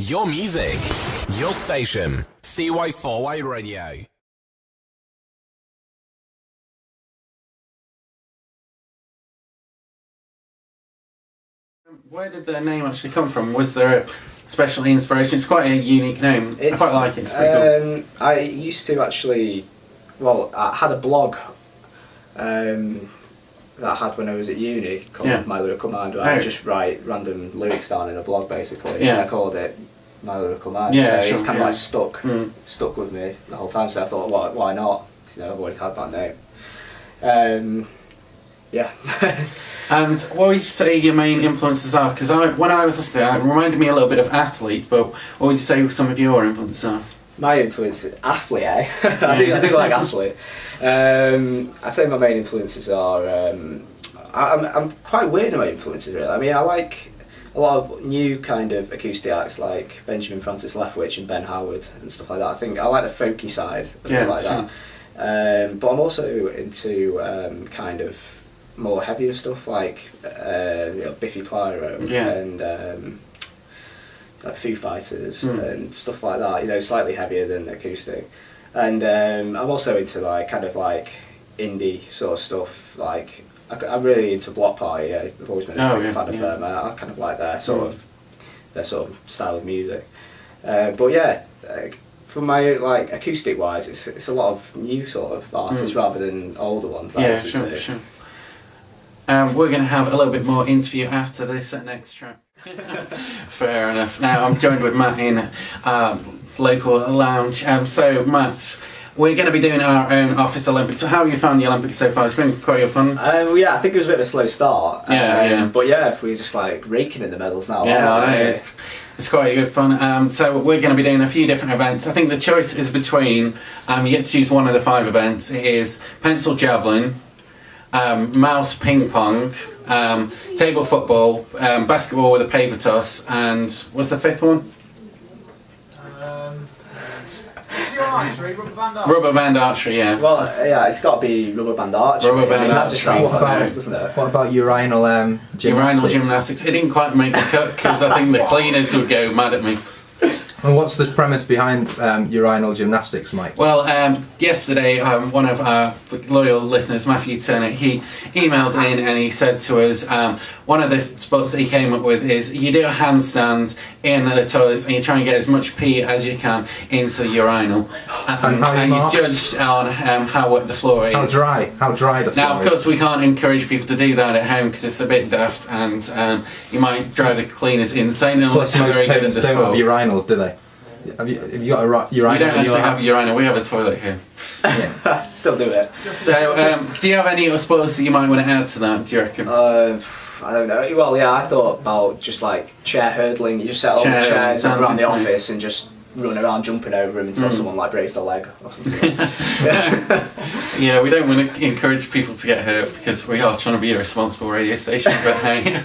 Your music, your station, CY4Y Radio. Where did the name actually come from? Was there a special inspiration? It's quite a unique name. I quite like it. It's pretty cool. I used to actually, well, I had a blog that I had when I was at uni called MyLyricalMind, where I would just write random lyrics down in a blog basically. Yeah. And I called it MyLyricalMind. Yeah, so sure, it's kind of like stuck with me the whole time. So I thought, why not? You know, I've always had that name. Yeah. And what would you say your main influences are? Because when I was listening, it reminded me a little bit of Athlete, but what would you say some of your influences are? My influences, Athlete, eh? I do like Athlete. I'd say my main influences are, I'm quite weird in my influences really. I mean, I like a lot of new kind of acoustic acts like Benjamin Francis Leftwich and Ben Howard and stuff like that. I think I like the folky side, that. But I'm also into kind of more heavier stuff like Biffy Clyro and like Foo Fighters and stuff like that. You know, slightly heavier than acoustic. And I'm also into like kind of like indie sort of stuff. Like I'm really into Block Party. I've always been a big fan of them. I kind of like their sort of style of music. But yeah. For my like acoustic wise, it's a lot of new sort of artists rather than older ones. That Sure. We're going to have a little bit more interview after this next track. Fair enough. Now I'm joined with Matt in local lounge. So Matt, we're going to be doing our own office Olympics. So how have you found the Olympics so far? It's been quite fun. Yeah, I think it was a bit of a slow start. But yeah, if we're just like raking in the medals now. Yeah, I know. It's quite good fun. So we're going to be doing a few different events. I think the choice is between, you get to choose one of the 5 events. It is pencil javelin, mouse ping pong, table football, basketball with a paper toss, and what's the 5th one? Archery, rubber band archery, yeah. Well, yeah, it's got to be rubber band archery. That just sounds nice, doesn't it? What about urinal gymnastics? Urinal gymnastics. It didn't quite make the cut because I think the cleaners would go mad at me. And what's the premise behind urinal gymnastics, Mike? Well, yesterday one of our loyal listeners, Matthew Turner, he emailed in and he said to us, one of the spots that he came up with is you do a handstand in the toilets and you try and get as much pee as you can into the urinal. And you judge on how wet the floor is. How dry the floor is. Now, of course, we can't encourage people to do that at home because it's a bit daft and you might drive the cleaners insane. Plus, most homes don't have urinals, do they? Have you got a urinal? We don't actually have a urinal, we have a toilet here. Yeah. Still do it. So, do you have any other sports that you might want to add to that, do you reckon? I don't know. Well, yeah, I thought about just like chair hurdling. You just set all the chairs around the office and just run around jumping over them until someone like breaks their leg or something. Yeah, we don't want to encourage people to get hurt because we are trying to be a responsible radio station, but hey.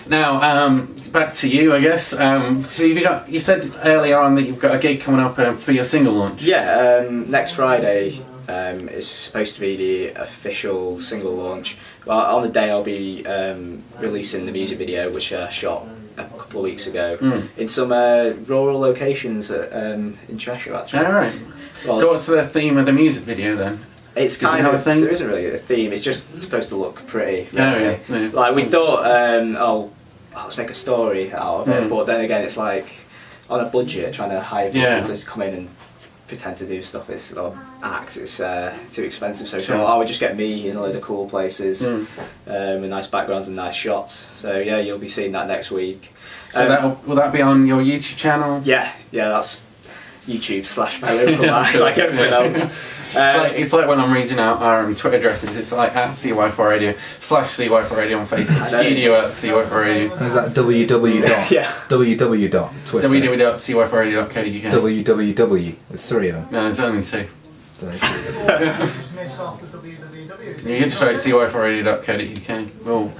Now, back to you, I guess. So you said earlier on that you've got a gig coming up for your single launch. Yeah, next Friday is supposed to be the official single launch. Well, on the day I'll be releasing the music video, which I shot a couple of weeks ago in some rural locations in Cheshire, actually. All right. Well, so what's the theme of the music video then? It's kind of, there isn't really a theme, it's just supposed to look pretty. Yeah. Like we thought, let's make a story out of it, but then again it's like on a budget trying to hire people to come in and pretend to do stuff, acts, it's too expensive, so I would just get me in a load of cool places with nice backgrounds and nice shots. So yeah, you'll be seeing that next week. So will that be on your YouTube channel? Yeah, that's YouTube/MyLyricalMind, like everything else. It's like when I'm reading out our Twitter addresses, it's like at CY4Radio /CY4Radio on Facebook, studio at CY4Radio. And is that www.twitter? www.cy4radio.co.uk. www. There's 3 of them. No, there's only 2. You can just write cy4radio.co.uk. Well,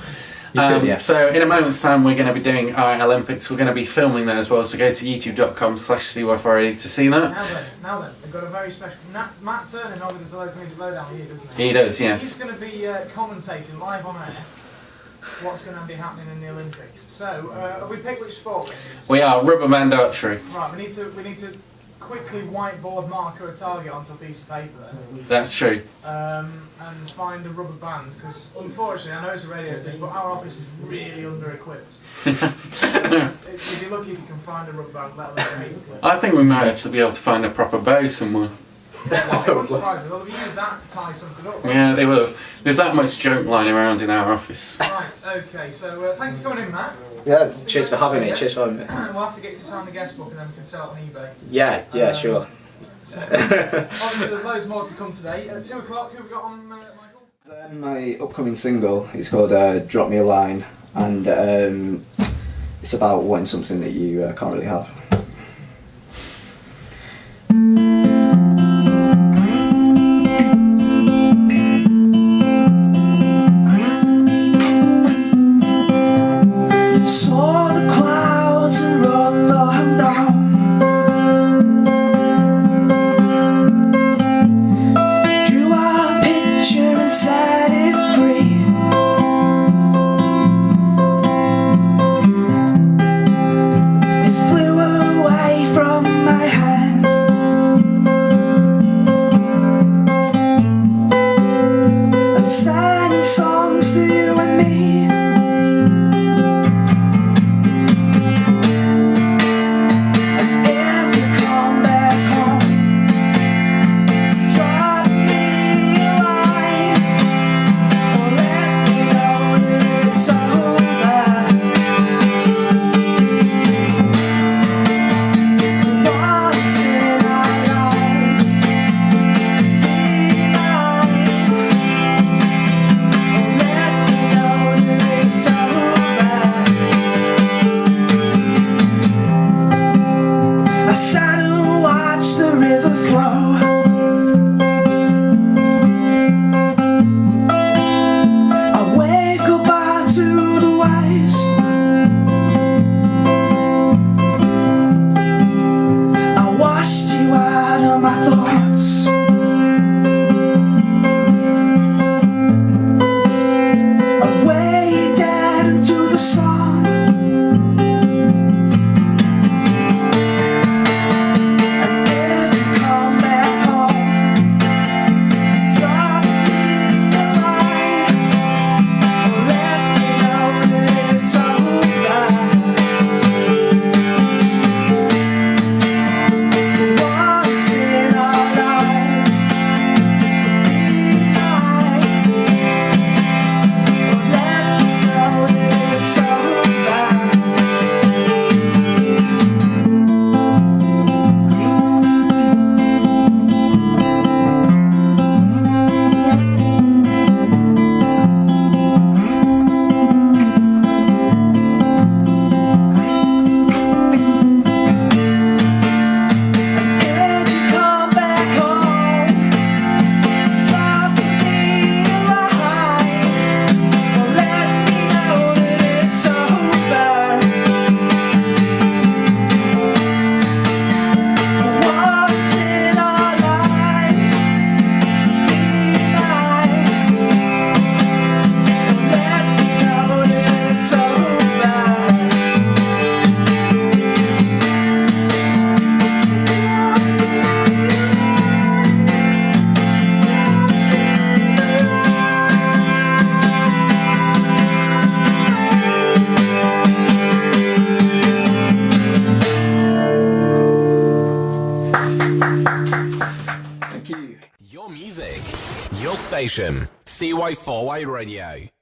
so in a moment's time we're going to be doing our Olympics. We're going to be filming that as well, so go to youtube.com/CY4Radio to see that. Now then, we've got a very special... Matt Turner normally does the local music lowdown here, doesn't he? He does, yes. He's going to be commentating live on air what's going to be happening in the Olympics. So, have we picked which sport? We are rubber band archery. Right, we need to quickly whiteboard marker a target onto a piece of paper then. That's true. And find a rubber band, because unfortunately, I know it's a radio station, but our office is really under-equipped. If you're lucky if you can find a rubber band, let us know. I think we might actually be able to find a proper bow somewhere. I'm surprised, they'll have used that to tie something up. Yeah, they will have. There's that much junk lying around in our office. Right, okay, so thank you for coming in, Matt. Yeah, cheers for having me. Cheers for having me. We'll have to get you to sign the guest book and then we can sell it on eBay. Yeah, sure. So, obviously there's loads more to come today. At 2 o'clock, who have we got on, Michael? My upcoming single is called Drop Me a Line, and it's about wanting something that you can't really have. Saw the clouds and wrote them down. Drew a picture and set it free. It flew away from my hands, and sang songs to you and me. I sat and watched the river flow. I waved goodbye to the waves. I washed you out of my thoughts. I weighed dead into the sun. Your music, your station, CY4Y Radio.